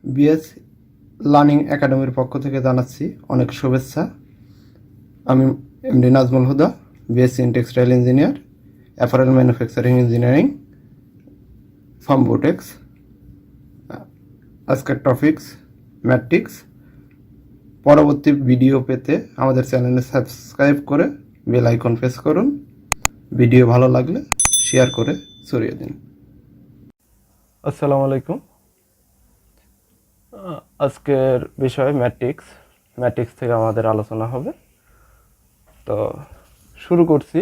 BS learning একাডেমির পক্ষ থেকে জানাচ্ছি অনেক শুভেচ্ছা। আমি MD Nazmul Huda, BSc in textile engineer, apparel manufacturing engineering, from BUTEX. আজকের টপিকস ম্যাট্রিক্স। পরবর্তী ভিডিও পেতে আমাদের চ্যানেলে সাবস্ক্রাইব করে বেল আইকন প্রেস করুন। ভিডিও ভালো লাগলে শেয়ার করে ছড়িয়ে দিন। আসসালামু আলাইকুম। আজকের বিষয় ম্যাট্রিক্স থেকে আমাদের আলোচনা হবে। তো শুরু করছি।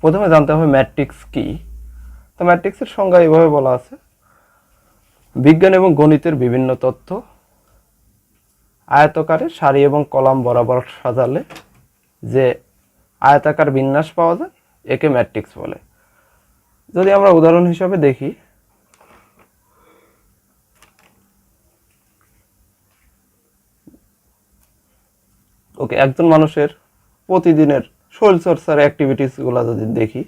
প্রথমে জানতে হবে ম্যাট্রিক্স কি। তো ম্যাট্রিক্সের সংজ্ঞা এভাবে বলা আছে: বিজ্ঞান এবং গণিতের বিভিন্ন তথ্য আয়তকারে সারি এবং কলাম বরাবর সাজালে যে আয়তাকার বিন্যাস পাওয়া যায় একে ম্যাট্রিক্স বলে। যদি আমরা উদাহরণ হিসাবে দেখি, একজন মানুষের প্রতিদিনের শরীরচর্চার অ্যাক্টিভিটিসগুলো যদি দেখি,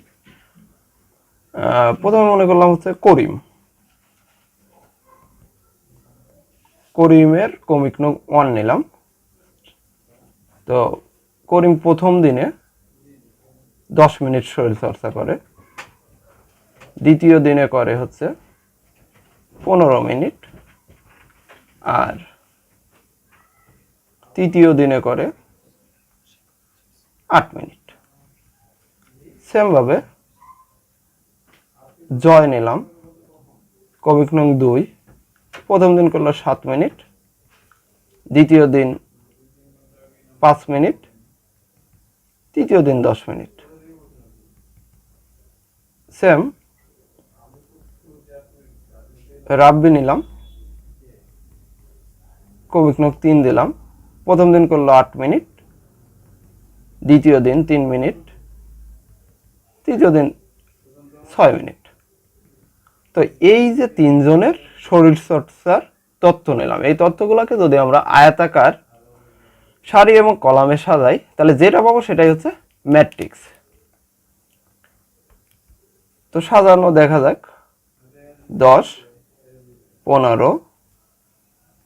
প্রথমে মনে করলাম হচ্ছে করিমের কমিক নং 1 নিলাম। তো করিম প্রথম দিনে 10 মিনিট শরীরচর্চা করে, দ্বিতীয় দিনে করে হচ্ছে 15 মিনিট, আর তৃতীয় দিনে করে 8 মিনিট। সেমভাবে জয় নিলাম, কমিক নং 2, প্রথম দিন করলো 7 মিনিট, দ্বিতীয় দিন 5 মিনিট, তৃতীয় দিন 10 মিনিট। সেম রাব্বি নিলাম, কমিক নং 3 দিলাম, প্রথম দিন করলো 8 মিনিট, দ্বিতীয় দিন 3 মিনিট, তৃতীয় দিন 6 মিনিট। তো এই যে তিনজনের শরীরচর্চার তথ্য নিলাম, এই তথ্যগুলোকে যদি আমরা আয়তাকার সারি এবং কলামে সাজাই তাহলে যেটা পাবো সেটাই হচ্ছে ম্যাট্রিক্স। তো সাজানো দেখা যাক: 10, 15,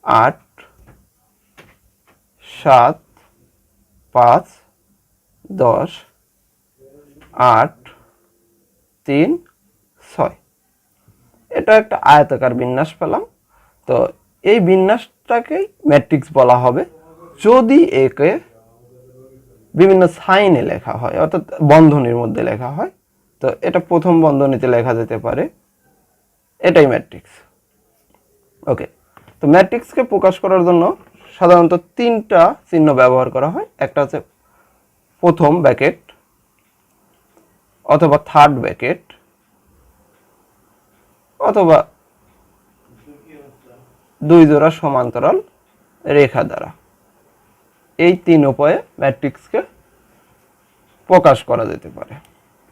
8, 7, 5, 10, 8, 3, 6। এটা একটা আয়তাকার বিন্যাস পেলাম। তো এই বিন্যাসটাকেই ম্যাট্রিক্স বলা হবে যদি একে বিভিন্ন সাইনে লেখা হয়, অর্থাৎ বন্ধনীর মধ্যে লেখা হয়। তো এটা প্রথম বন্ধনীতে লেখা যেতে পারে, এটাই ম্যাট্রিক্স। ওকে, তো ম্যাট্রিক্সকে প্রকাশ করার জন্য সাধারণত 3টা চিহ্ন ব্যবহার করা হয়। একটা হচ্ছে প্রথম ব্র্যাকেট অথবা থার্ড ব্র্যাকেট অথবা 2 জোড়া সমান্তরাল রেখা দ্বারা। এই 3 উপায়ে ম্যাট্রিক্সকে প্রকাশ করা যেতে পারে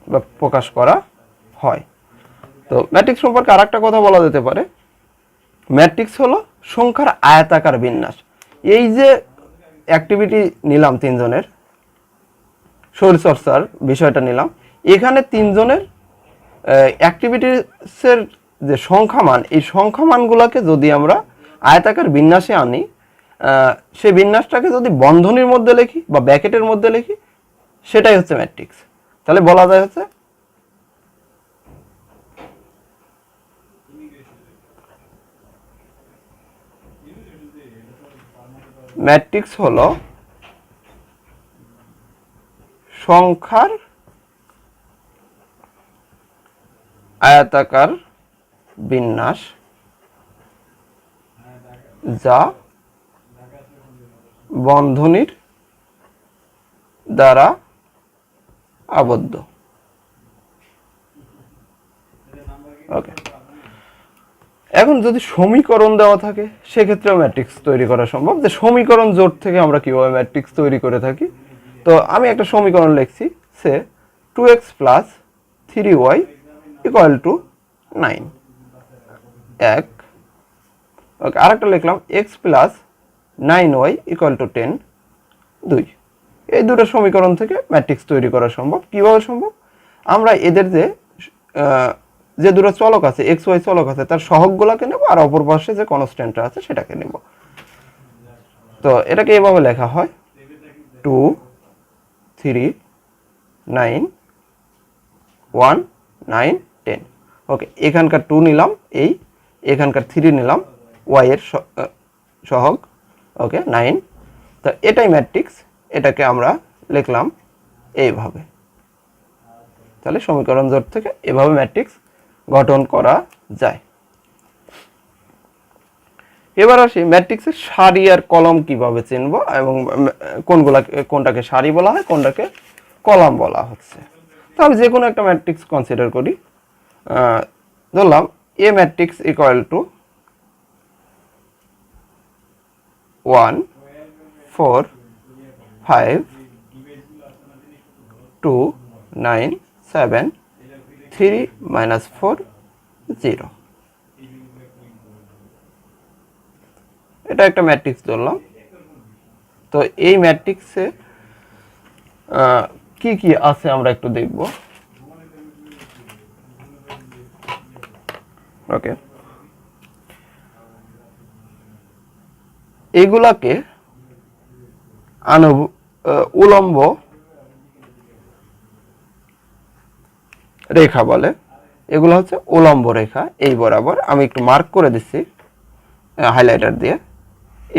বা প্রকাশ করা হয়। তো ম্যাট্রিক্স সম্পর্কে আরেকটা কথা বলা যেতে পারে, ম্যাট্রিক্স হলো সংখ্যার আয়তাকার বিন্যাস। এই যে অ্যাক্টিভিটি নিলাম, তিনজনের শরীরচর্চার বিষয়টা নিলাম, এখানে তিনজনের অ্যাক্টিভিটিসের যে সংখ্যামান, এই সংখ্যামানগুলোকে যদি আমরা আয়তাকার বিন্যাসে আনি, সেই বিন্যাসটাকে যদি বন্ধনীর মধ্যে লিখি বা ব্র্যাকেটের মধ্যে লিখি, সেটাই হচ্ছে ম্যাট্রিক্স। তাহলে বলা যায় হচ্ছে ম্যাট্রিক্স হলো সংখ্যার আয়তাকার বিন্যাস যা বন্ধনীর দ্বারা আবদ্ধ। ওকে, এখন যদি সমীকরণ দেওয়া থাকে সেক্ষেত্রেও ম্যাট্রিক্স তৈরি করা সম্ভব। যে সমীকরণ জোট থেকে আমরা কিভাবে ম্যাট্রিক্স তৈরি করে থাকি, তো আমি একটা সমীকরণ লিখছি, সে 2x + 3y = 9। এক। ওকে, আরেকটা লিখলাম x + 9y = 10। 2। এই দুটো সমীকরণ থেকে ম্যাট্রিক্স তৈরি করা সম্ভব। কিভাবে সম্ভব? আমরা এদের যে যে দুটো চলক আছে এক্স ওয়াই চলক আছে তার সহগগুলোকে নেব, আর অপর পাশে যে কনস্ট্যান্টটা আছে সেটাকে নেব। তো এটাকে এভাবে লেখা হয় 2 3 9 1 9 10। ওকে, এখানকার 2 নিলাম, এখানকার 3 নিলাম ওয়াই এর সহগ, ওকে 9। তো এটাই ম্যাট্রিক্স, এটাকে আমরা লিখলাম এইভাবে। তাহলে সমীকরণ জোট থেকে এভাবে ম্যাট্রিক্স গঠন করা যায়। এবার আসি ম্যাট্রিক্সের সারি আর কলাম কিভাবে চিনব এবং কোনটাকে সারি বলা হয় কোনটাকে কলাম বলা হচ্ছে। তাহলে যে কোনো একটা ম্যাট্রিক্স কনসিডার করি। ধরলাম এ ম্যাট্রিক্স ইকুয়াল টু 1 4 5 2 9 7 3 -4 0। এটা একটা ম্যাট্রিক্স ধরলাম। তো এই ম্যাট্রিক্সে কি কি আছে আমরা একটু দেখব। ওকে, এগুলাকে উলম্ব রেখা বলে। এগুলো হচ্ছে উলম্ব রেখা, এই বরাবর আমি একটু মার্ক করে দিচ্ছি হাইলাইটার দিয়ে।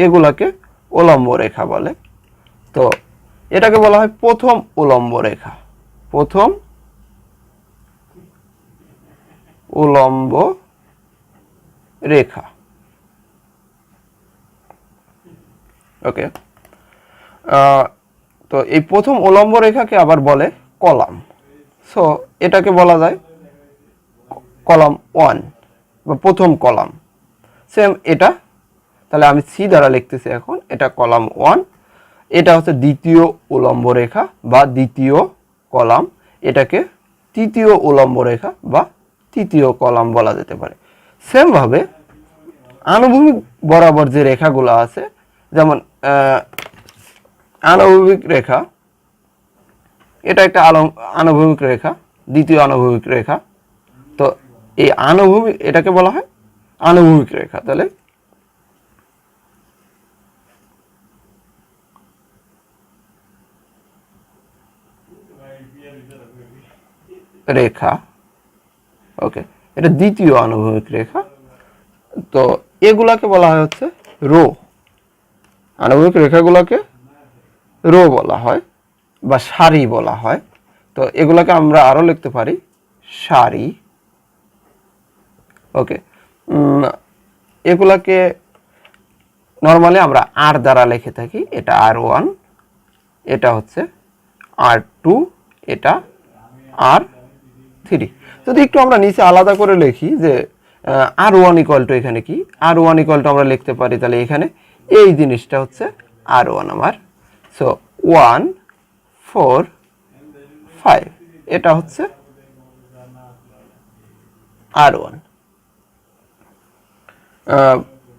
এগুলাকে উলম্ব রেখা বলে। তো এটাকে বলা হয় প্রথম উলম্ব রেখা, প্রথম উলম্ব রেখা। ওকে, তো এই প্রথম উলম্ব রেখাকে আবার বলে কলাম। সো এটাকে বলা যায় কলাম 1 বা প্রথম কলাম। সেম এটা, তাহলে আমি সি দ্বারা লিখতেছি এখন, এটা কলাম 1, এটা হচ্ছে দ্বিতীয় উলম্ব রেখা বা দ্বিতীয় কলাম, এটাকে তৃতীয় উলম্ব রেখা বা তৃতীয় কলাম বলা যেতে পারে। সেম ভাবে আনুভূমিক বরাবর যে রেখাগুলো আছে, যেমন আনুভূমিক রেখা, এটা একটা আনুভূমিক রেখা, দ্বিতীয় আনুভূমিক রেখা। তো এই আনুভূমিক, এটাকে বলা হয় আনুভূমিক রেখা। তাহলে রেখা, ওকে, এটা দ্বিতীয় আনুভূমিক রেখা। তো এগুলাকে বলা হয় হচ্ছে রো, আনুভূমিক রেখাগুলোকে রো বলা হয় বা সারি বলা হয়। তো এগুলাকে আমরা আরো লিখতে পারি সারি। ওকে, এগুলাকে নর্মালি আমরা আর দ্বারা লিখে থাকি, এটা R1, এটা হচ্ছে R2, এটা R3। যদি একটু আমরা নিচে আলাদা করে লিখি যে R1 ইকুয়াল টু, এখানে কি R1 ইকুয়াল টু আমরা লিখতে পারি, তাহলে এখানে এই জিনিসটা হচ্ছে R1 আমার। সো 1 4 5 এটা হচ্ছে R1।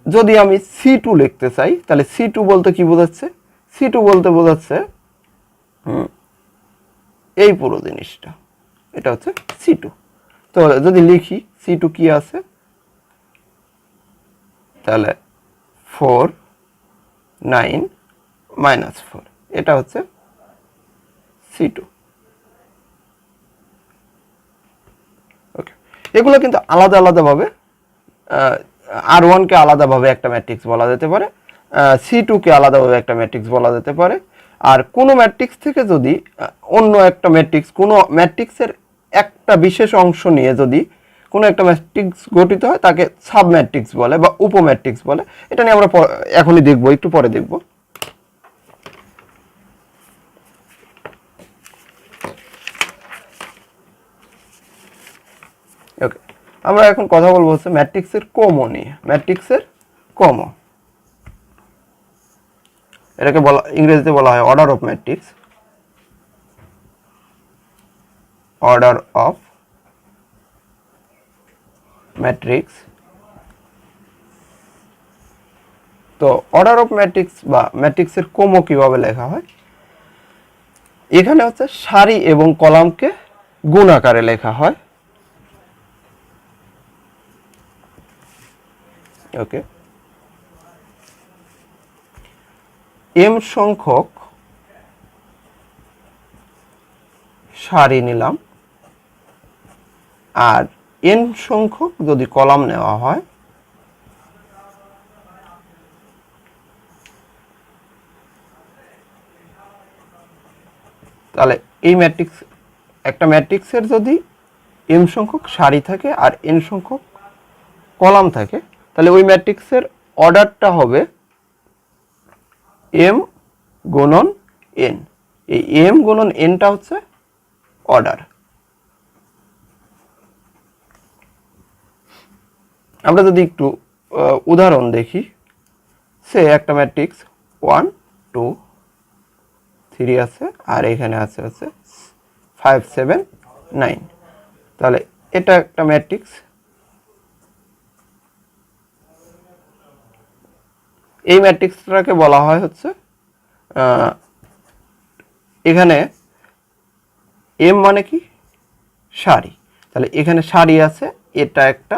যদি আমি C2 লিখতে চাই, তাহলে C2 বলতে কি বোঝাচ্ছে? C2 বলতে বোঝাচ্ছে এই পুরো জিনিসটা, এটা হচ্ছে C2। তো যদি লিখি C2 কি আছে, তাহলে 4 9 -4 এটা হচ্ছে C2। ওকে, এগুলো কিন্তু আলাদা আলাদাভাবে R1 কে আলাদাভাবে একটা ম্যাট্রিক্স বলা যেতে পারে, C2 কে আলাদাভাবে একটা ম্যাট্রিক্স বলা যেতে পারে। আর কোনো ম্যাট্রিক্স থেকে যদি অন্য একটা ম্যাট্রিক্স, কোনো ম্যাট্রিক্সের একটা বিশেষ অংশ নিয়ে যদি কোনো একটা ম্যাট্রিক্স গঠিত হয়, তাকে সাব ম্যাট্রিক্স বলে বা উপ ম্যাট্রিক্স বলে। এটা নিয়ে আমরা এখনই দেখবো, একটু পরে দেখব। ওকে, আমরা এখন কথা বলবো হচ্ছে ম্যাট্রিক্সের ক্রম নিয়ে। ম্যাট্রিক্সের ক্রম, এটাকে বলা, ইংরেজিতে বলা হয় order of matrix, order of matrix. তো অর্ডার অফ ম্যাট্রিক্স বা ম্যাট্রিক্সের ক্রম কিভাবে লেখা হয়, এখানে হচ্ছে সারি এবং কলামকে গুণ আকারে লেখা হয়। ওকে, m সংখ্যক সারি নিলাম, আর n সংখ্যক যদি কলাম নেওয়া হয় তাহলে এই ম্যাট্রিক্স, একটা ম্যাট্রিক্সের যদি m সংখ্যক সারি থাকে আর n সংখ্যক কলাম থাকে তাহলে ওই ম্যাট্রিক্সের অর্ডারটা হবে m গুণন n। এই m গুণন nটা হচ্ছে অর্ডার। আমরা যদি একটু উদাহরণ দেখি, সে একটা ম্যাট্রিক্স 1 2 3 আছে আর এখানে আছে হচ্ছে 5 7 9, তাহলে এটা একটা ম্যাট্রিক্স। এই ম্যাট্রিক্সটাকে বলা হয় হচ্ছে এখানে m মানে কি সারি, তাহলে এখানে সারি আছে, এটা একটা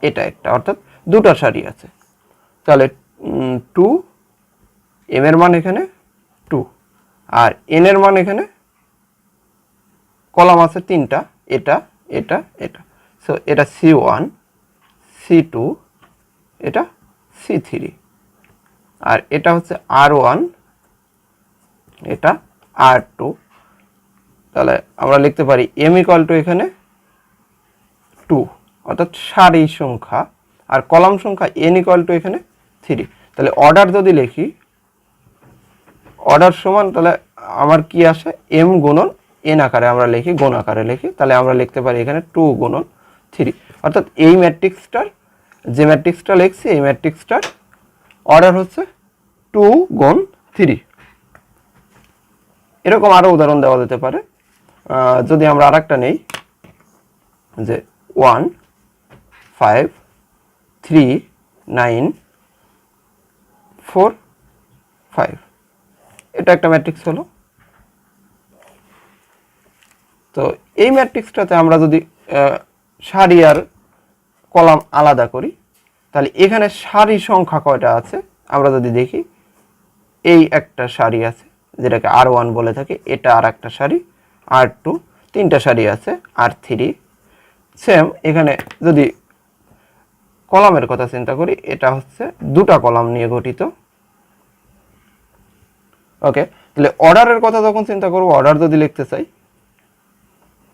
এটা একটা, অর্থাৎ দুটো সারি আছে। তাহলে 2 m এর মান এখানে 2 আর n এর মান এখানে কলাম আছে তিনটা, এটা এটা এটা, সো এটা c1 c2 এটা c3 আর এটা হচ্ছে r1 এটা r2। তাহলে আমরা লিখতে পারি m ইকুয়াল টু এখানে 2, অর্থাৎ সারি সংখ্যা, আর কলাম সংখ্যা n ইকুয়াল টু এখানে 3। তাহলে অর্ডার যদি লিখি, অর্ডার সমান তাহলে আমার কি আসে m গুণন n আকারে আমরা লিখি, গুণ আকারে লিখি, তাহলে আমরা লিখতে পারি এখানে 2 গুণন 3, অর্থাৎ এই ম্যাট্রিক্সটার যে ম্যাট্রিক্সটা লিখছি এই ম্যাট্রিক্সটার অর্ডার হচ্ছে 2 গুণ 3। এরকম আরো উদাহরণ দেওয়া যেতে পারে। যদি আমরা আরেকটা নেই যে 1 5 3 9 4 5, এটা একটা ম্যাট্রিক্স হলো। তো এই ম্যাট্রিক্সটাতে আমরা যদি সারি আর কলাম আলাদা করি তাহলে এখানে সারি সংখ্যা কয়টা আছে আমরা যদি দেখি, এই একটা সারি আছে যেটাকে r1 বলে থাকি, এটা আর একটা সারি r2, তিনটা সারি আছে r3। সেম এখানে যদি কলামের কথা চিন্তা করি, এটা হচ্ছে দুটা কলাম নিয়ে গঠিত। ওকে, তাহলে অর্ডারের কথা যখন চিন্তা করব, অর্ডার যদি লিখতে চাই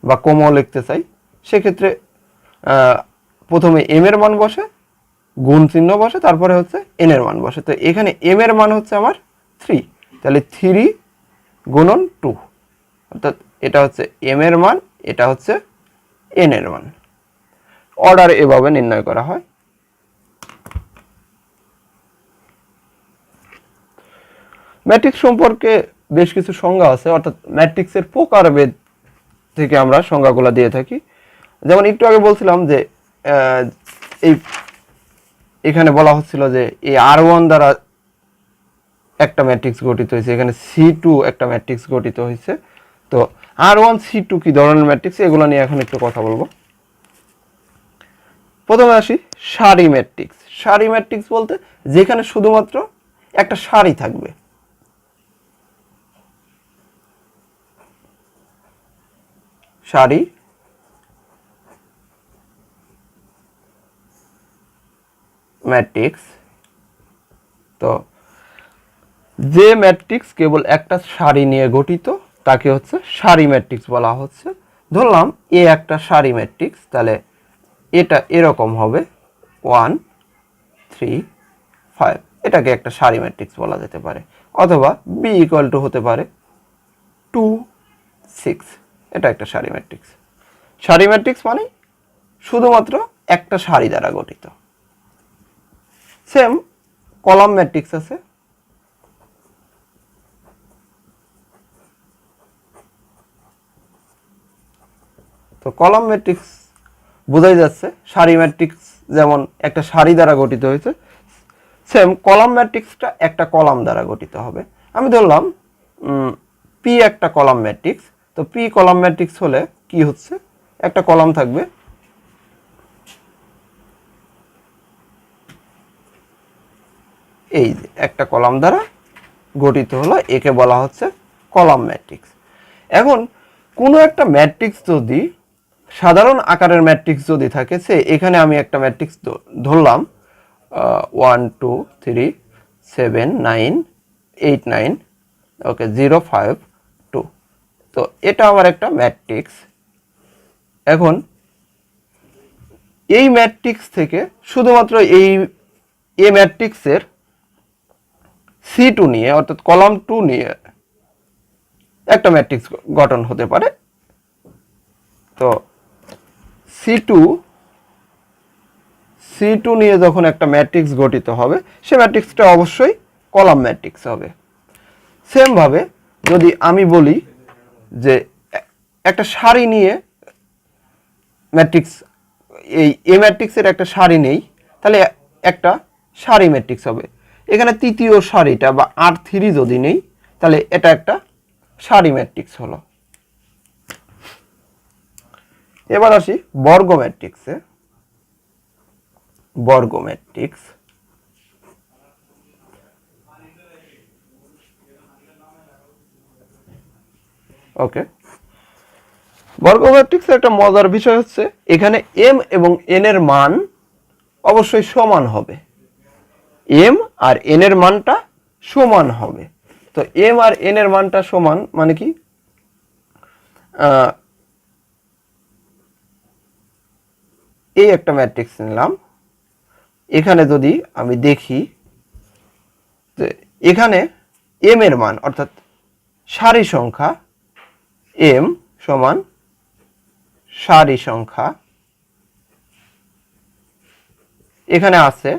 বা ক্রমও লিখতে চাই, সেক্ষেত্রে প্রথমে m এর মান বসে, গুণ চিহ্ন বসে, তারপরে হচ্ছে n এর মান বসে। তো এখানে m এর মান হচ্ছে আমার 3, তাহলে 3 গুণন 2, অর্থাৎ এটা হচ্ছে m এর মান, এটা হচ্ছে n এর মান। অর্ডার এভাবে নির্ণয় করা হয়। ম্যাট্রিক্স সম্পর্কে বেশ কিছু সংজ্ঞা আছে, অর্থাৎ ম্যাট্রিক্সের প্রকারভেদ থেকে আমরা সংজ্ঞাগুলো দিয়ে থাকি। যেমন একটু আগে বলছিলাম যে এই এখানে বলা হচ্ছিল যে এই r1 দ্বারা একটা ম্যাট্রিক্স গঠিত হয়েছে, এখানে c2 একটা ম্যাট্রিক্স গঠিত হয়েছে। তো r1 c2 কি ধরনের ম্যাট্রিক্স, এগুলো নিয়ে এখন একটু কথা বলবো। প্রথমে আসি সারি ম্যাট্রিক্স। সারি ম্যাট্রিক্স বলতে যেখানে শুধুমাত্র একটা সারি থাকবে। সারি ম্যাট্রিক্স, তো যে ম্যাট্রিক্স কেবল একটা সারি নিয়ে গঠিত তাকে হচ্ছে সারি ম্যাট্রিক্স বলা হচ্ছে। ধরলাম এ একটা সারি ম্যাট্রিক্স, তাহলে এটা এরকম হবে 1 3 5, এটাকে একটা সারি ম্যাট্রিক্স বলা যেতে পারে। অথবা বি ইকুয়াল টু হতে পারে 2 6, এটা একটা সারি ম্যাট্রিক্স। সারি ম্যাট্রিক্স মানে শুধুমাত্র একটা সারি দ্বারা গঠিত। সেম কলাম ম্যাট্রিক্স আছে। তো কলাম ম্যাট্রিক্স বোঝাই যাচ্ছে সারি ম্যাট্রিক্স যেমন একটা সারি দ্বারা গঠিত হয়েছে, সেম কলাম ম্যাট্রিক্সটা একটা কলাম দ্বারা গঠিত হবে। আমি ধরলাম পি একটা কলাম ম্যাট্রিক্স, তো পি কলাম ম্যাট্রিক্স হলে কি হচ্ছে, একটা কলাম থাকবে এই যে একটা কলাম দ্বারা গঠিত হলো, একে বলা হচ্ছে কলাম ম্যাট্রিক্স। এখন কোনো একটা ম্যাট্রিক্স যদি সাধারণ আকারের ম্যাট্রিক্স যদি থাকে, সে এখানে আমি একটা ম্যাট্রিক্স ধরলাম 1 2 3 7 9 8 9 ওকে 0 5 2। তো এটা আমার একটা ম্যাট্রিক্স। এখন এই ম্যাট্রিক্স থেকে শুধুমাত্র এই ম্যাট্রিক্সের C2 নিয়ে অর্থাৎ কলাম 2 নিয়ে একটা ম্যাট্রিক্স গঠন হতে পারে। তো C2 নিয়ে যখন একটা ম্যাট্রিক্স গঠিত হবে, সে ম্যাট্রিক্সটা অবশ্যই কলাম ম্যাট্রিক্স হবে। সেম ভাবে যদি আমি বলি যে একটা সারি নিয়ে ম্যাট্রিক্স, এই ম্যাট্রিক্সের একটা সারি নেই, তাহলে একটা সারি ম্যাট্রিক্স হবে। এখানে তৃতীয় সারিটা বা R3 যদি নেই, তাহলে এটা একটা সারি ম্যাট্রিক্স হলো। এবার আসি বর্গ ম্যাট্রিক্সে। বর্গ ম্যাট্রিক্স ওকে, বর্গ ম্যাট্রিক্সের একটা মজার বিষয় হচ্ছে এখানে m এবং n এর মান অবশ্যই সমান হবে। m আর n এর মানটা সমান হবে। তো m আর n এর মানটা সমান মানে কি, এই একটা ম্যাট্রিক্স নিলাম। এখানে যদি আমি দেখি যে এখানে m এর মান অর্থাৎ সারি সংখ্যা m সমান সারি সংখ্যা এখানে আছে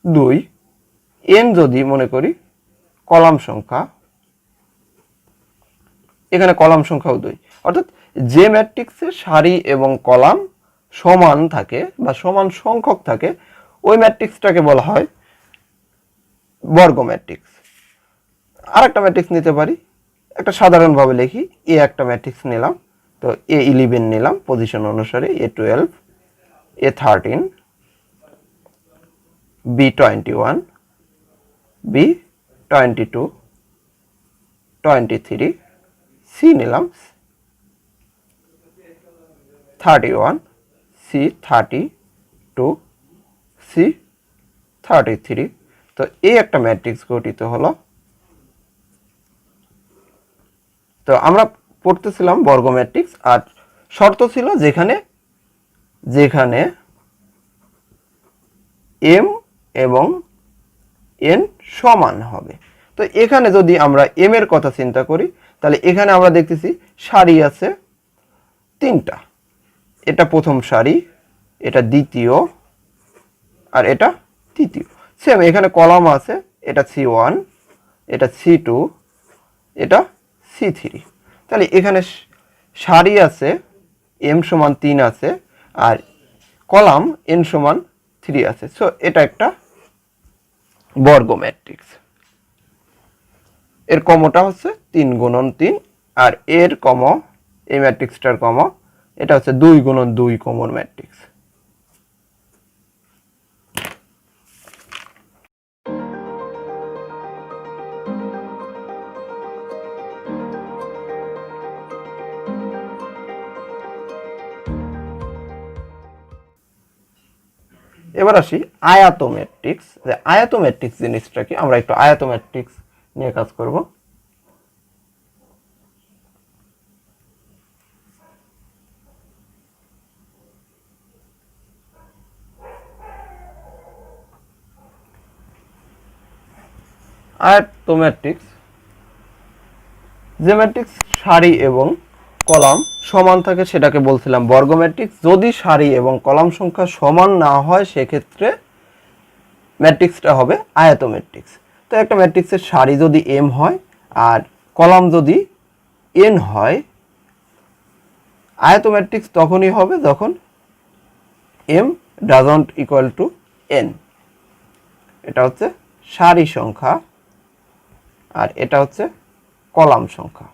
2, n যদি মনে করি কলাম সংখ্যা, এখানে কলাম সংখ্যাও 2। অর্থাৎ যে ম্যাট্রিক্সে সারি এবং কলাম সমান থাকে বা সমান সংখ্যক থাকে, ওই ম্যাট্রিক্সটাকে বলা হয় বর্গ ম্যাট্রিক্স। আর একটা ম্যাট্রিক্স নিতে পারি, একটা সাধারণভাবে লিখি, এ একটা ম্যাট্রিক্স নিলাম। তো A11 নিলাম পজিশন অনুসারে, A12, A13, B21, B22, 23, C নিলাম 31, C32, C33। তো এই একটা ম্যাট্রিক্স গঠিত হলো। তো আমরা পড়তেছিলাম বর্গ ম্যাট্রিক্স, আর শর্ত ছিল যেখানে m এবং n সমান হবে। তো এখানে যদি আমরা m এর কথা চিন্তা করি, তাহলে এখানে আমরা দেখতেছি সারি আছে 3টা। এটা প্রথম সারি, এটা দ্বিতীয়, আর এটা তৃতীয়। সেম এখানে কলাম আছে, এটা C1, এটা C2, এটা C3। তাহলে এখানে সারি আছে m সমান 3 আছে, আর কলাম n সমান 3 আছে। সো এটা একটা বর্গ ম্যাট্রিক্স। এর কমটা হচ্ছে 3 গুণন 3, আর এর কম, এই ম্যাট্রিক্সটার কম, এটা হচ্ছে 2 গুণন 2 কমন ম্যাট্রিক্স। এবার আসি আয়ত ম্যাট্রিক্স। যে আয়ত ম্যাট্রিক্স জিনিসটা কি, আমরা একটু আয়ত ম্যাট্রিক্স নিয়ে কাজ করব। আয়ত ম্যাট্রিক্স, যে ম্যাট্রিক্স সারি এবং কলাম সমান থাকে সেটাকে বলছিলাম বর্গ ম্যাট্রিক্স। যদি সারি এবং কলাম সংখ্যা সমান না হয়, সেক্ষেত্রে ম্যাট্রিক্সটা হবে আয়ত ম্যাট্রিক্স। তো একটা ম্যাট্রিক্সের সারি যদি m হয় আর কলাম যদি n হয়, আয়ত ম্যাট্রিক্স তখনই হবে যখন m doesn't equal to n। এটা হচ্ছে সারি সংখ্যা আর এটা হচ্ছে কলাম সংখ্যা।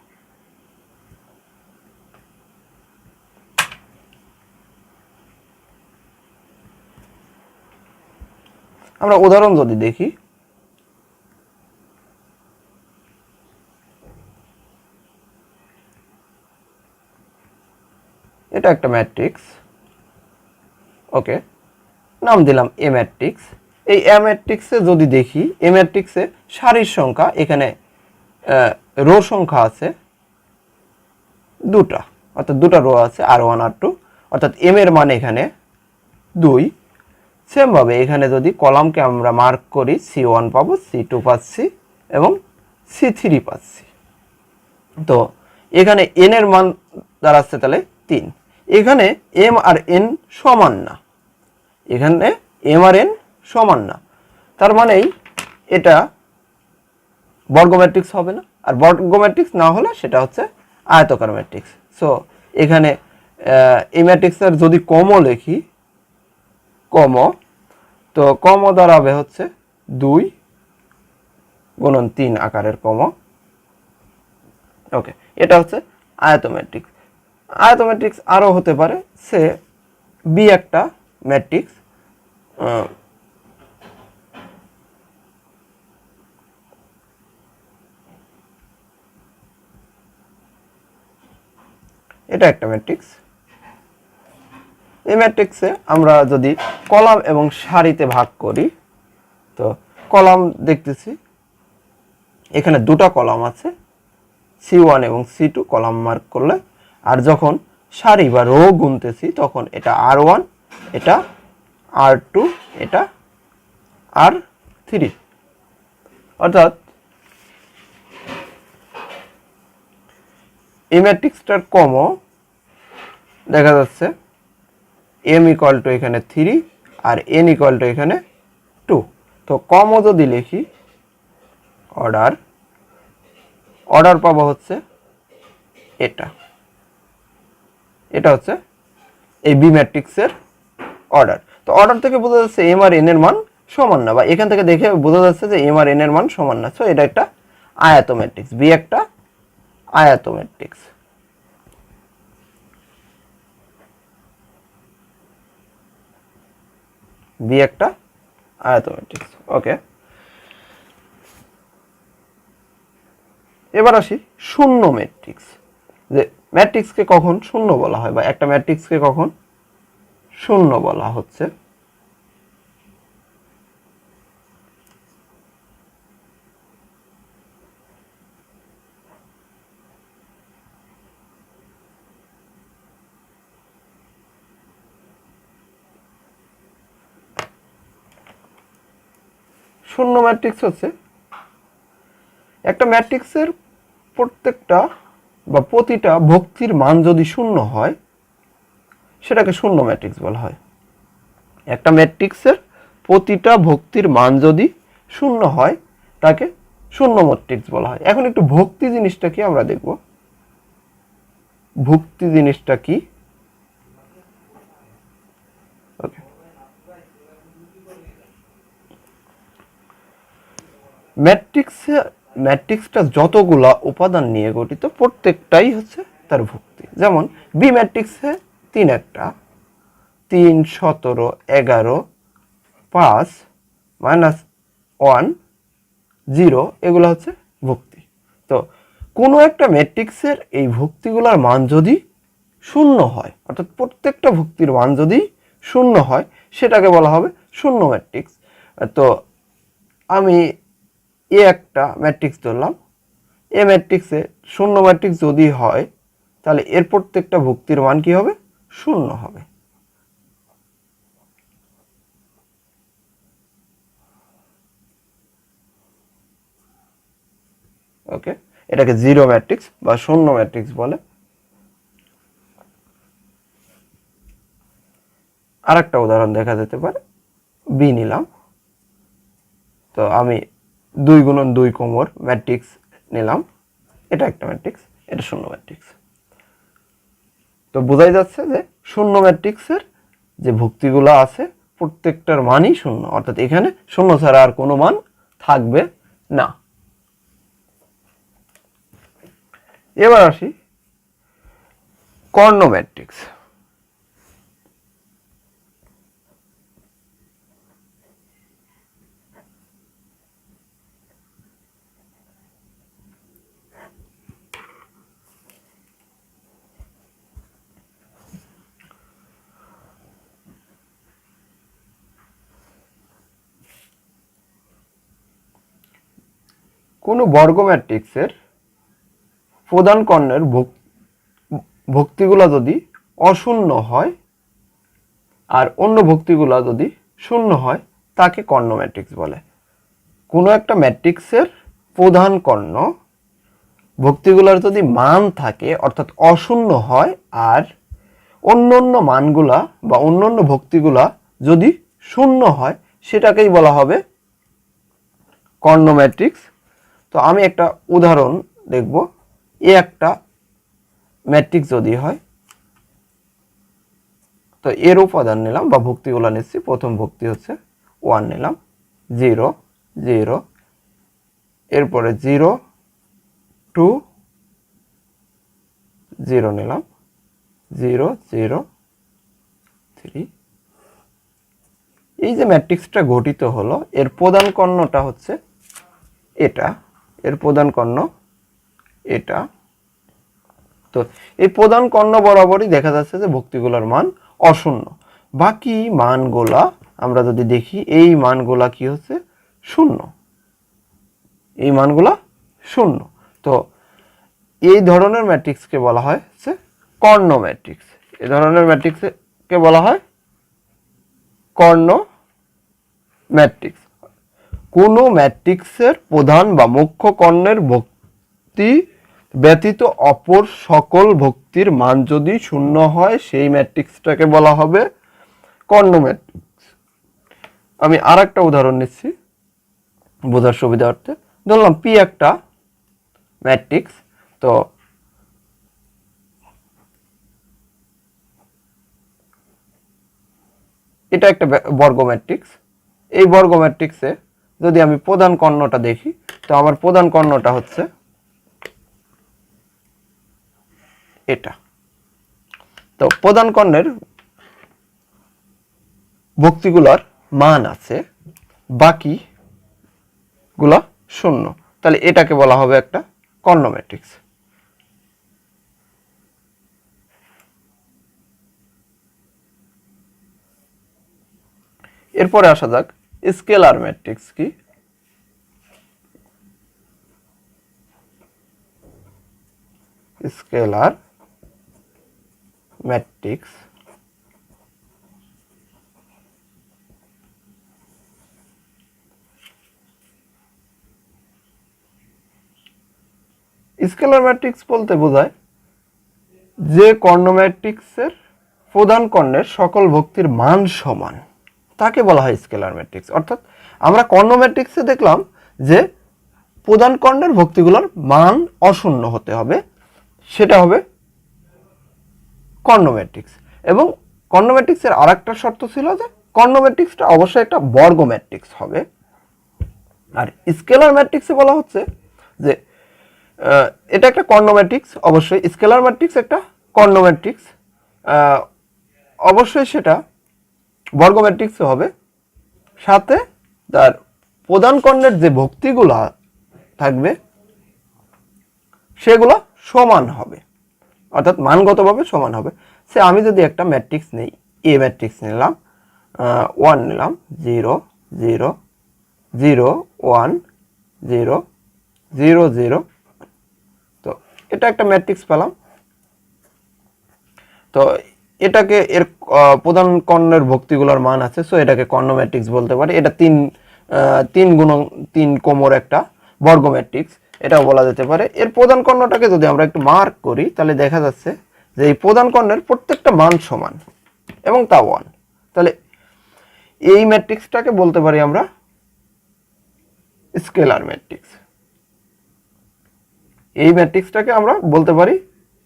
আমরা উদাহরণ যদি দেখি, এটা একটা ম্যাট্রিক্স, ওকে, নাম দিলাম এ ম্যাট্রিক্স। এই এ ম্যাট্রিক্সে যদি দেখি, এ ম্যাট্রিক্সে সারির সংখ্যা, এখানে রো সংখ্যা আছে দুটা, অর্থাৎ দুটা রো আছে R1 R2, অর্থাৎ এম এর মান এখানে 2। সেমভাবে এখানে যদি কলামকে আমরা মার্ক করি, C1 পাবো, C2 পাচ্ছি এবং C3 পাচ্ছি। তো এখানে n এর মান দাঁড়াচ্ছে তাহলে 3। এখানে m আর n সমান না, এখানে m আর n সমান না, তার মানেই এটা বর্গ ম্যাট্রিক্স হবে না, আর বর্গ ম্যাট্রিক্স না হলে সেটা হচ্ছে আয়তকার ম্যাট্রিক্স। সো এখানে এই ম্যাট্রিক্সের যদি কমও লিখি, তো দাঁড়াবে হচ্ছে 2 গুণন 3 আকারের ওকে, এটা হচ্ছে আয়ত ম্যাট্রিক্স। আয়ত ম্যাট্রিক্স আরও হতে পারে, সে বি একটা ম্যাট্রিক্স, এটা একটা ম্যাট্রিক্স। এই ম্যাট্রিক্সে আমরা যদি কলাম এবং সারিতে ভাগ করি, তো কলাম দেখতেছি এখানে দুটো কলাম আছে, C1 এবং C2 কলাম মার্ক করলে, আর যখন সারি বা রো গুনতেছি তখন এটা R1, এটা R2, এটা R3, অর্থাৎ এই ম্যাট্রিক্সটার দেখা যাচ্ছে m ইকুয়াল টু এখানে 3 আর n ইকুয়াল টু এখানে 2। তো যদি লিখি অর্ডার পাবো হচ্ছে এটা হচ্ছে এই বি ম্যাট্রিক্সের অর্ডার। তো অর্ডার থেকে বোঝা যাচ্ছে m আর n এর মান সমান না, বা এখান থেকে দেখে বোঝা যাচ্ছে যে m আর n এর মান সমান না। সো এটা একটা আয়ত ম্যাট্রিক্স, বি একটা আয়ত ম্যাট্রিক্স। বি একটা আয়ত ম্যাট্রিক্স, ওকে। এবার আসি শূন্য ম্যাট্রিক্স, যে ম্যাট্রিক্সকে কখন শূন্য বলা হয়, বা একটা ম্যাট্রিক্সকে কখন শূন্য বলা হচ্ছে। শূন্য ম্যাট্রিক্স হচ্ছে একটা ম্যাট্রিক্সের প্রত্যেকটা বা প্রতিটা ভক্তির মান যদি শূন্য হয় সেটাকে শূন্য ম্যাট্রিক্স বলা হয়। একটা ম্যাট্রিক্সের প্রতিটা ভক্তির মান যদি শূন্য হয় তাকে শূন্য ম্যাট্রিক্স বলা হয়। এখন একটু ভক্তি জিনিসটা কি আমরা দেখব। ভক্তি জিনিসটা কি, ওকে, ম্যাট্রিক্সটা যতগুলা উপাদান নিয়ে গঠিত প্রত্যেকটাই হচ্ছে তার ভক্তি। যেমন বি ম্যাট্রিক্সে 3 একটা, 3, 17, 11, 5, -1, 0, এগুলো হচ্ছে ভক্তি। তো কোনো একটা ম্যাট্রিক্সের এই ভক্তিগুলোর মান যদি শূন্য হয়, অর্থাৎ প্রত্যেকটা ভক্তির মান যদি শূন্য হয় সেটাকে বলা হবে শূন্য ম্যাট্রিক্স। তো আমি এ একটা ম্যাট্রিক্স ধরলাম, এ ম্যাট্রিক্সে শূন্য ম্যাট্রিক্স যদি হয় তাহলে এর প্রত্যেকটা ভক্তির মান কি হবে? শূন্য হবে। ওকে, এটাকে জিরো ম্যাট্রিক্স বা শূন্য ম্যাট্রিক্স বলে। আর একটা উদাহরণ দেখা যেতে পারে, বি নিলাম, তো আমি 2 গুণন 2 কোমর ম্যাট্রিক্স নিলাম, এটা একটা ম্যাট্রিক্স, এটা শূন্য ম্যাট্রিক্স। তো বোঝাই যাচ্ছে যে শূন্য ম্যাট্রিক্সের যে ভুক্তিগুলো আছে প্রত্যেকটার মানই শূন্য, অর্থাৎ এখানে শূন্য ছাড়া আর কোনো মান থাকবে না। এবার আসি কর্ণ ম্যাট্রিক্স। কোনো বর্গ ম্যাট্রিক্সের প্রধান কর্ণের ভক্তিগুলা যদি অশূন্য হয় আর অন্য ভক্তিগুলা যদি শূন্য হয় তাকে কর্ণ ম্যাট্রিক্স বলে। কোনো একটা ম্যাট্রিক্সের প্রধান কর্ণ ভক্তিগুলার যদি মান থাকে অর্থাৎ অশূন্য হয় আর অন্য অন্য মানগুলা বা অন্য অন্য ভক্তিগুলা যদি শূন্য হয় সেটাকেই বলা হবে কর্ণ ম্যাট্রিক্স। তো আমি একটা উদাহরণ দেখব। একটা ম্যাট্রিক্স যদি হয়, তো এর উপাদান নিলাম বা ভক্তিগুলো নিচ্ছি। প্রথম ভক্তি হচ্ছে 1 নিলাম, 0 0, এরপরে 0 2 0 নিলাম, 0 0 3। এই যে ম্যাট্রিক্সটা গঠিত হলো এর প্রধান কর্ণটা হচ্ছে এটা, এর প্রধান কর্ণ এটা। তো এই প্রধান কর্ণ বরাবরই দেখা যাচ্ছে যে ভক্তিগুলোর মান অশূন্য। বাকি মানগুলা আমরা যদি দেখি এই মানগুলা কি হচ্ছে শূন্য, এই মানগুলা শূন্য। তো এই ধরনের ম্যাট্রিক্সকে বলা হয় হচ্ছে কর্ণ ম্যাট্রিক্স। এই ধরনের ম্যাট্রিক্সকে বলা হয় কর্ণ ম্যাট্রিক্স। কোনো ম্যাট্রিক্সের প্রধান বা মুখ্য কর্ণের ভক্তি ব্যতীত অপর সকল ভক্তির মান যদি শূন্য হয় সেই ম্যাট্রিক্সটাকে বলা হবে কর্ণ ম্যাট্রিক্স। আমি আর একটা উদাহরণ নিচ্ছি বোঝার সুবিধার্থে। ধরলাম পি একটা ম্যাট্রিক্স। তো এটা একটা বর্গ ম্যাট্রিক্স। এই বর্গ ম্যাট্রিক্সে যদি আমি প্রধান কর্ণটা দেখি, তো আমার প্রধান কর্ণটা হচ্ছে এটা। তো প্রধান কর্ণের ভক্তিগুলার মান আছে, বাকি গুলা শূন্য, তাহলে এটাকে বলা হবে একটা কর্ণ ম্যাট্রিক্স। এরপরে আসা যাক স্কেলার ম্যাট্রিক্স কি। স্কেলার ম্যাট্রিক্স স্কেলার ম্যাট্রিক্স বলতে বোঝায় যে কর্ণ ম্যাট্রিক্সের প্রধান কর্ণের সকল ভক্তির মান সমান তাকে বলা হয় স্কেলার ম্যাট্রিক্স। অর্থাৎ আমরা কর্ণ ম্যাট্রিক্সে দেখলাম যে প্রধান কর্ণের ভক্তিগুলোর মান অশূন্য হতে হবে, সেটা হবে কর্ণ ম্যাট্রিক্স। এবং কর্ণ ম্যাট্রিক্সের আর একটা শর্ত ছিল যে কর্ণ ম্যাট্রিক্সটা অবশ্যই একটা বর্গ ম্যাট্রিক্স হবে। আর স্কেলার ম্যাট্রিক্সে বলা হচ্ছে যে এটা একটা কর্ণ ম্যাট্রিক্স, অবশ্যই স্কেলার ম্যাট্রিক্স একটা কর্ণ ম্যাট্রিক্স, অবশ্যই সেটা বর্গ ম্যাট্রিক্স হবে, সাথে তার প্রধান কর্ণের যে ভক্তিগুলা থাকবে সেগুলো সমান হবে, অর্থাৎ মানগতভাবে সমান হবে। সে আমি যদি একটা ম্যাট্রিক্স নেই, এ ম্যাট্রিক্স নিলাম, 1 নিলাম, 0 0 0 1 0 0 0, তো এটা একটা ম্যাট্রিক্স পেলাম। তো এটাকে এর প্রধান কর্ণের ভক্তিগুলোর মান আছে, সো এটাকে কর্ণ ম্যাট্রিক্স বলতে পারি। এটা 3 গুণন 3 কোমর একটা বর্গ ম্যাট্রিক্স, এটাও বলা যেতে পারে। এর প্রধান কর্ণটাকে যদি আমরা একটু মার্ক করি তাহলে দেখা যাচ্ছে যে এই প্রধান কর্ণের প্রত্যেকটা মান সমান এবং তা 1। তাহলে এই ম্যাট্রিক্সটাকে বলতে পারি আমরা স্কেলার ম্যাট্রিক্স। এই ম্যাট্রিক্সটাকে আমরা বলতে পারি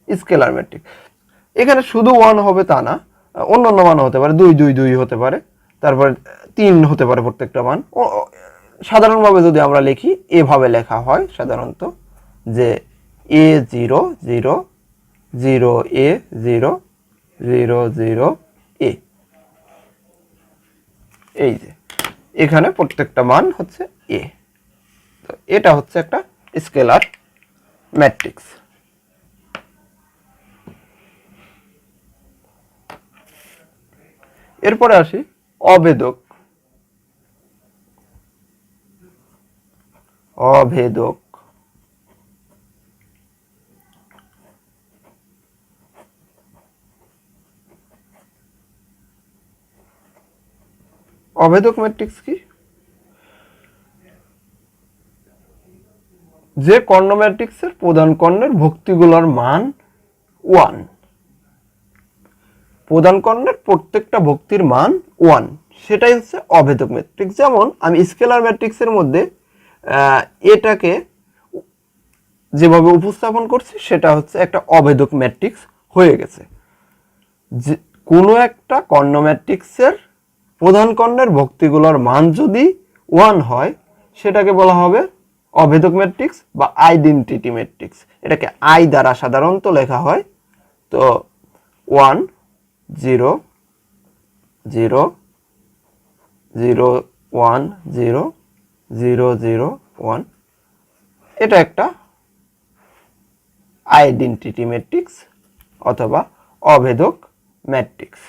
স্কেলার ম্যাট্রিক্স। এখানে শুধু 1 হবে তা না, অন্য অন্য মান হতে পারে, 2 2 2 হতে পারে, তারপর 3 হতে পারে প্রত্যেকটা মান। সাধারণভাবে যদি আমরা লিখি এভাবে লেখা হয় সাধারণত যে A0 0 0 A 0 0 0 A। এই যে এখানে প্রত্যেকটা মান হচ্ছে A। তো এটা হচ্ছে একটা স্কেলার ম্যাট্রিক্স। এরপরে আসি অভেদক অভেদক ম্যাট্রিক্স কি? যে কর্ণ ম্যাট্রিক্সের প্রধান কর্ণের ভুক্তিগুলোর মান 1, প্রধান কর্ণের প্রত্যেকটা ভুক্তির মান 1, সেটাই হচ্ছে অভেদক ম্যাট্রিক্স। যেমন আমি স্কেলার ম্যাট্রিক্সের মধ্যে এটাকে যেভাবে উপস্থাপন করছি সেটা হচ্ছে একটা অভেদক ম্যাট্রিক্স হয়ে গেছে। যে কোনো একটা কর্ণ ম্যাট্রিক্সের প্রধান কর্ণের ভুক্তিগুলোর মান যদি 1 হয় সেটাকে বলা হবে অভেদক ম্যাট্রিক্স বা আইডেন্টিটি ম্যাট্রিক্স। এটাকে আই দ্বারা সাধারণত লেখা হয়। তো 1 0 0 0 1 0 0 0 1, এটা একটা আইডেন্টিটি ম্যাট্রিক্স অথবা অভেদক ম্যাট্রিক্স।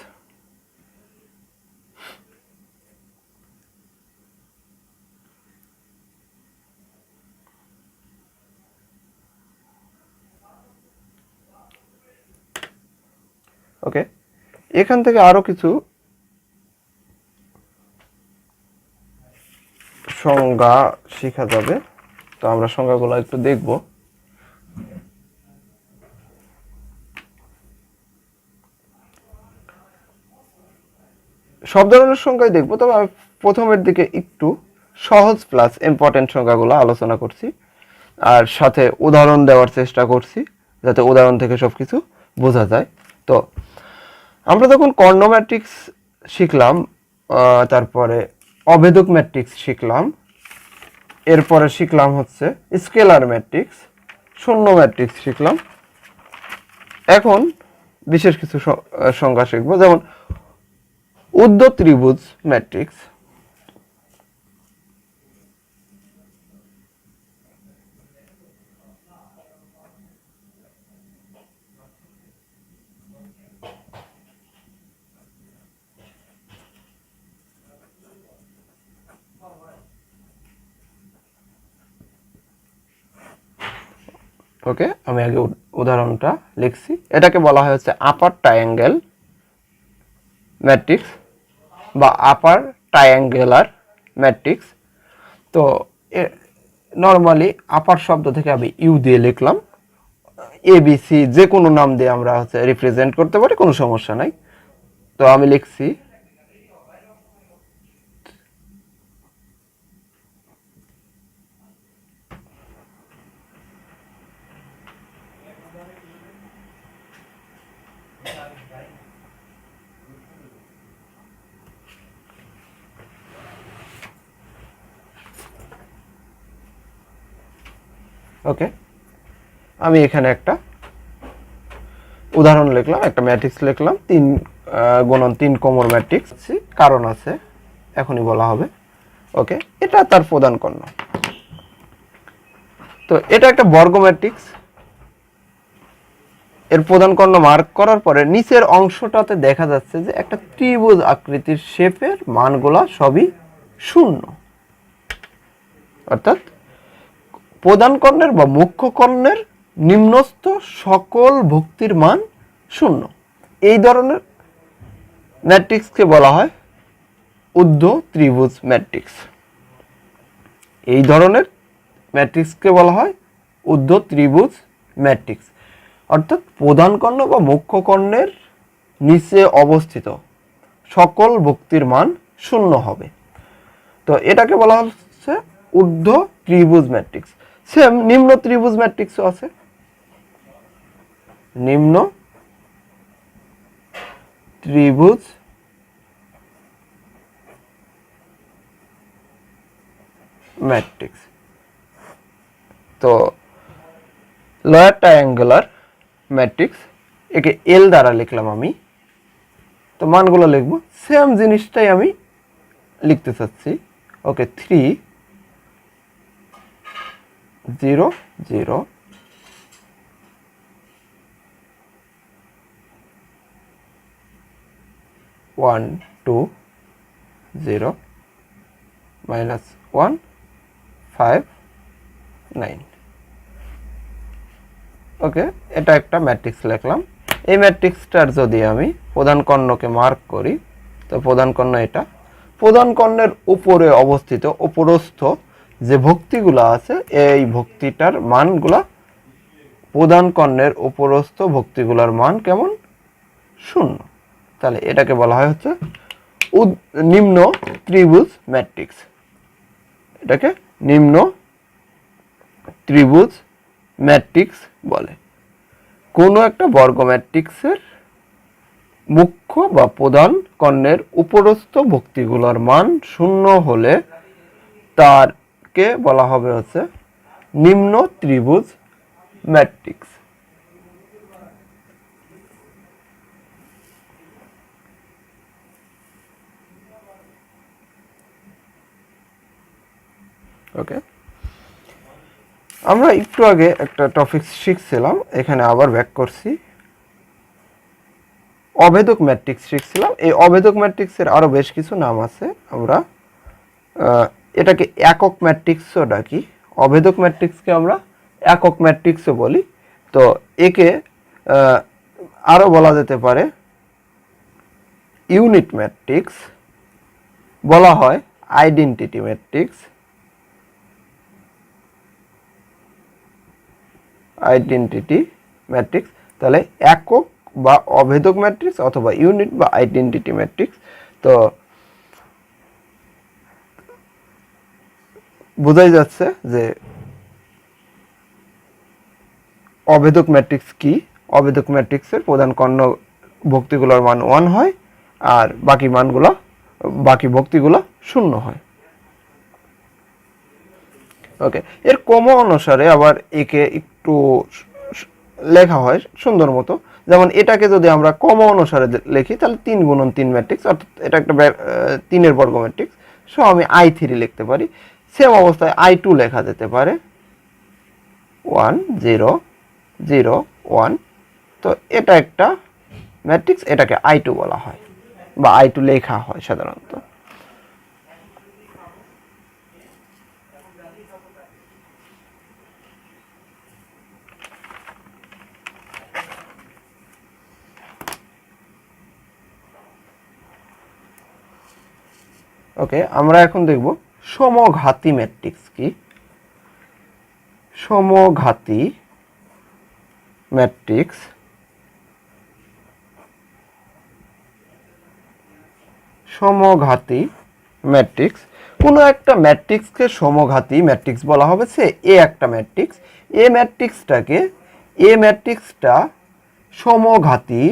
ওকে, এখান থেকে আরো কিছু সংজ্ঞা শেখা যাবে। তো আমরা সংজ্ঞাগুলো একটু দেখব। সব ধরনের সংজ্ঞাই দেখবো, তবে আমি প্রথমের দিকে একটু সহজ প্লাস ইম্পর্টেন্ট সংজ্ঞাগুলো আলোচনা করছি, আর সাথে উদাহরণ দেওয়ার চেষ্টা করছি যাতে উদাহরণ থেকে সবকিছু বোঝা যায়। তো আমরা যখন কর্ণ ম্যাট্রিক্স শিখলাম, তারপরে অভেদক ম্যাট্রিক্স শিখলাম, এরপরে শিখলাম হচ্ছে স্কেলার ম্যাট্রিক্স, শূন্য ম্যাট্রিক্স শিখলাম। এখন বিশেষ কিছু সংজ্ঞা শিখবো, যেমন উদ্ধ ত্রিভুজ ম্যাট্রিক্স। ওকে, আমি আগে উদাহরণটা লিখছি। এটাকে বলা হয় হচ্ছে আপার ট্রায়াঙ্গেল ম্যাট্রিক্স বা আপার ট্রায়াঙ্গুলার ম্যাট্রিক্স। তো নর্মালি আপার শব্দ থেকে আমি ইউ দিয়ে লিখলাম, এবিসি যে কোনো নাম দিয়ে আমরা হচ্ছে রিপ্রেজেন্ট করতে পারি, কোনো সমস্যা নাই। তো আমি লিখছি ওকে, আমি এখানে একটা উদাহরণ লিখলাম, একটা ম্যাট্রিক্স লিখলাম 3 × 3 কোমর ম্যাট্রিক্স, কারণ আছে এখনই বলা হবে। ওকে, এটা তার প্রধান কর্ণ। তো এটা একটা বর্গ ম্যাট্রিক্স। এর প্রধান কর্ণ মার্ক করার পরে নিচের অংশটাতে দেখা যাচ্ছে যে একটা ত্রিভুজ আকৃতির শেপের মানগুলা সবই 0, অর্থাৎ প্রধান কর্ণের বা মুখ্য কর্ণের নিম্নস্থ সকল ভুক্তির মান 0। এই ধরনের ম্যাট্রিক্সকে বলা হয় উদ্ধ ত্রিভুজ ম্যাট্রিক্স। এই ধরনের ম্যাট্রিক্সকে বলা হয় উদ্ধ ত্রিভুজ ম্যাট্রিক্স, অর্থাৎ প্রধান কর্ণ বা মুখ্য কর্ণের নিচে অবস্থিত সকল ভুক্তির মান 0 হবে। তো এটাকে বলা হচ্ছে ঊর্ধ্ব ত্রিভুজ ম্যাট্রিক্স। সেম নিম্ন ত্রিভুজ ম্যাট্রিক্সও আছে। নিম্ন ত্রিভুজ ম্যাট্রিক্স। তো লোয়ার ট্রায়াঙ্গুলার ম্যাট্রিক্স, একে এল দ্বারা লিখলাম আমি। তো মানগুলো লিখবো, সেম জিনিসটাই আমি লিখতে চাচ্ছি। ওকে, 3 0 0 1 2 0 -1 5 9। ওকে, এটা একটা ম্যাট্রিক্স লিখলাম। এই ম্যাট্রিক্সটার যদি আমি প্রধান কর্ণকে মার্ক করি, তো প্রধান কর্ণ এটা। প্রধান কর্ণের উপরে অবস্থিত উপরস্থ যে ভক্তিগুলো আছে এই ভক্তিটার মানগুলা প্রধান কর্ণের উপরস্থ ভক্তিগুলোর মান কেমন? 0। তাহলে এটাকে বলা হয় হচ্ছে নিম্ন ত্রিভুজ ম্যাট্রিক্স। এটাকে নিম্ন ত্রিভুজ ম্যাট্রিক্স বলে। কোনো একটা বর্গ ম্যাট্রিক্সের মুখ্য বা প্রধান কর্ণের উপরস্থ ভক্তিগুলোর মান 0 হলে তারকে বলা হবে হচ্ছে নিম্ন ত্রিভুজ ম্যাট্রিক্স। ওকে, আমরা একটু আগে একটা টপিক শিখছিলাম, এখানে আবার ব্যাক করছি। অভেদক ম্যাট্রিক্স শিখছিলাম। এই অভেদক ম্যাট্রিক্সের আরো বেশ কিছু নাম আছে। আমরা এটাকে একক ম্যাট্রিক্সও ডাকি। অভেদক ম্যাট্রিক্সকে আমরা একক ম্যাট্রিক্সও বলি। তো একে আরো বলা যেতে পারে ইউনিট ম্যাট্রিক্স, বলা হয় আইডেন্টিটি ম্যাট্রিক্স, আইডেন্টিটি ম্যাট্রিক্স। তাহলে একক বা অভেদক ম্যাট্রিক্স অথবা ইউনিট বা আইডেন্টিটি ম্যাট্রিক্স। তো বোঝাই যাচ্ছে যে অভেদক ম্যাট্রিক্স কি। অভেদক ম্যাট্রিক্সের প্রধান কর্ণ ভক্তিগুলোর মান 1 হয় আর বাকি ভক্তিগুলো 0 হয়। ওকে, এর ক্রম অনুসারে আবার একে একটু লেখা হয় সুন্দর মতো। যেমন এটাকে যদি আমরা ক্রম অনুসারে লিখি তাহলে 3 গুণন 3 ম্যাট্রিক্স, অর্থাৎ এটা একটা 3-এর বর্গ ম্যাট্রিক্স। সো আমি I3 লিখতে পারি। সেম অবস্থায় I2 লেখা যেতে পারে 1 0 0 1। তো এটা একটা ম্যাট্রিক্স, এটাকে I2 বলা হয় বা I2 লেখা হয় সাধারণত। ওকে, আমরা এখন দেখব সমঘাতী ম্যাট্রিক্স কি। সমঘাতী ম্যাট্রিক্স, সমঘাতী ম্যাট্রিক্স। কোনো একটা ম্যাট্রিক্সকে সমঘাতী ম্যাট্রিক্স বলা হবে। সে এ একটা ম্যাট্রিক্স, এ ম্যাট্রিক্সটা সমঘাতী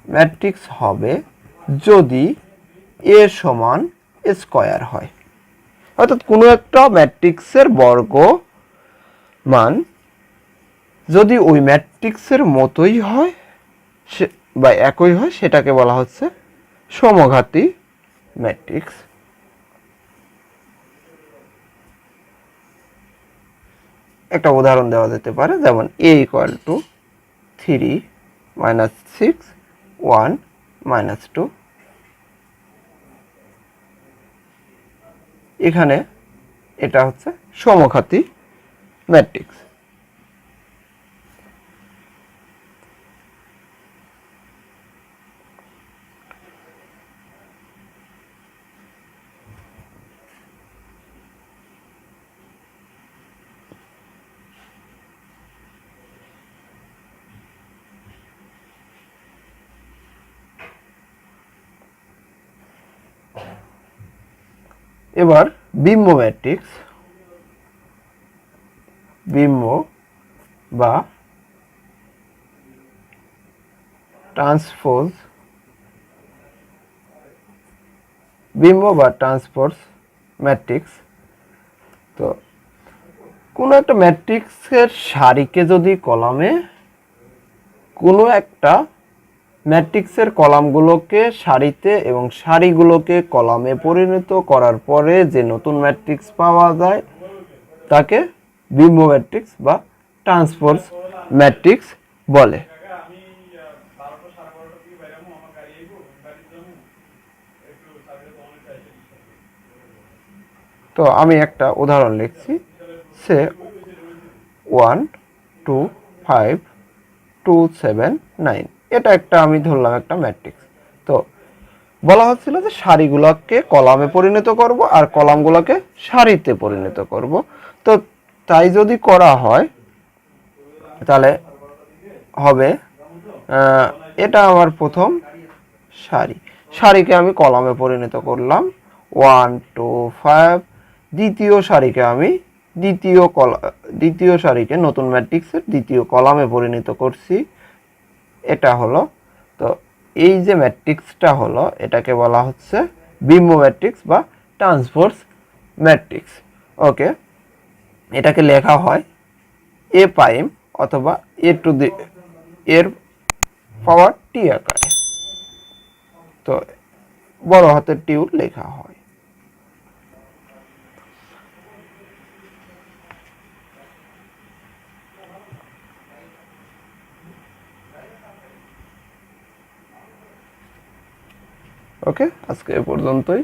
ম্যাট্রিক্স হবে যদি এ সমান স্কয়ার হয়। অর্থাৎ কোনো একটা ম্যাট্রিক্সের বর্গ মান যদি ওই ম্যাট্রিক্সের মতোই হয় বা একই হয়, সেটাকে বলা হচ্ছে সমঘাতী ম্যাট্রিক্স। একটা উদাহরণ দেওয়া যেতে পারে, যেমন a = 3 - 6 1 - 2। এখানে এটা হচ্ছে সমঘাতী ম্যাট্রিক্স। এবার বিম্ব ম্যাট্রিক্স, বিম্ব বা ট্রান্সপোজ, ম্যাট্রিক্স। তো কোনো একটা ম্যাট্রিক্সের সারিকে যদি কলামে, কোনো একটা ম্যাট্রিক্সের কলামগুলোকে সারিতে এবং সারিগুলোকে কলামে পরিণত করার পরে যে নতুন ম্যাট্রিক্স পাওয়া যায় তাকে বিম্ব ম্যাট্রিক্স বা ট্রান্সপোজ ম্যাট্রিক্স বলে। তো আমি একটা উদাহরণ লিখছি। সে 1 2 5 2 7 9 এটা একটা আমি ধরলাম একটা ম্যাট্রিক্স। তো বলা হচ্ছিল যে সারিগুলোকে কলামে পরিণত করব আর কলামগুলোকে সারিতে পরিণত করব। তো তাই যদি করা হয় তাহলে হবে এটা আমার প্রথম সারি, সারিকে আমি কলামে পরিণত করলাম 1 2 5। দ্বিতীয় সারিকে আমি দ্বিতীয় সারিকে নতুন ম্যাট্রিক্সের দ্বিতীয় কলামে পরিণত করছি। এটা হলো, তো এই যে ম্যাট্রিক্সটা হলো এটাকে বলা হচ্ছে বিম্ব ম্যাট্রিক্স বা ট্রান্সভার্স ম্যাট্রিক্স। ওকে, এটাকে লেখা হয় এ প্রাইম অথবা এর পাওয়ার টি আকারে। তো বড় হাতের টিউ লেখা হয়। ওকে, আজকে এ পর্যন্তই।